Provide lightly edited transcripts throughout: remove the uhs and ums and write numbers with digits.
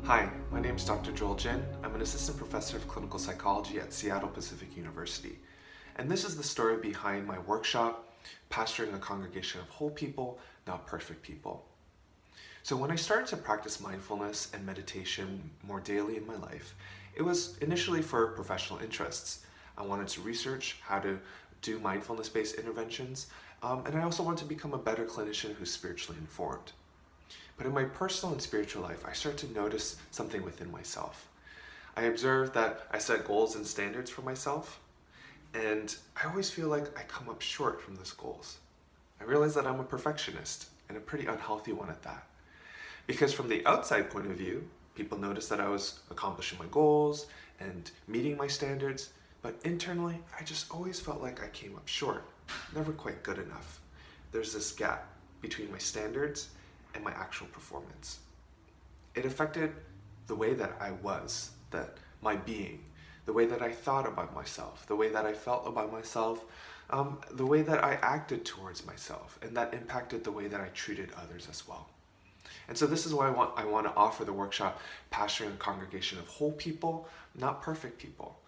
Hi, my name is Dr. Jin. I'm an assistant professor of clinical psychology at Seattle Pacific University. And this is the story behind my workshop, Pastoring a Congregation of Whole People, Not Perfect People. So when I started to practice mindfulness and meditation more daily in my life, it was initially for professional interests. I wanted to research how to do mindfulness-based interventions, and I also wanted to become a better clinician who's spiritually informed. But in my personal and spiritual life, I started to notice something within myself. I observed that I set goals and standards for myself, and I always feel like I come up short from those goals. I realized that I'm a perfectionist, and a pretty unhealthy one at that. Because from the outside point of view, people noticed that I was accomplishing my goals and meeting my standards, but internally, I just always felt like I came up short, never quite good enough. There's this gap between my standards and my actual performance. It affected the way that I was, my being, the way that I thought about myself, the way that I felt about myself, the way that I acted towards myself, and that impacted the way that I treated others as well. And so this is why I want to offer the workshop, Pastoring a Congregation of Whole People, Not Perfect People.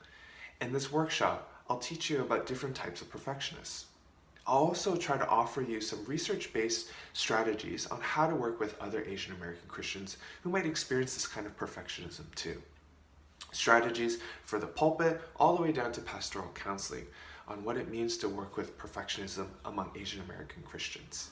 In this workshop, I'll teach you about different types of perfectionists. I'll also try to offer you some research-based strategies on how to work with other Asian American Christians who might experience this kind of perfectionism too. Strategies for the pulpit all the way down to pastoral counseling on what it means to work with perfectionism among Asian American Christians.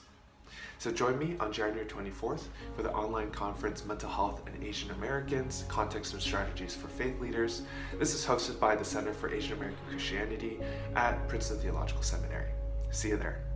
So join me on January 24th for the online conference Mental Health and Asian Americans, Context and Strategies for Faith Leaders. This is hosted by the Center for Asian American Christianity at Princeton Theological Seminary. See you there.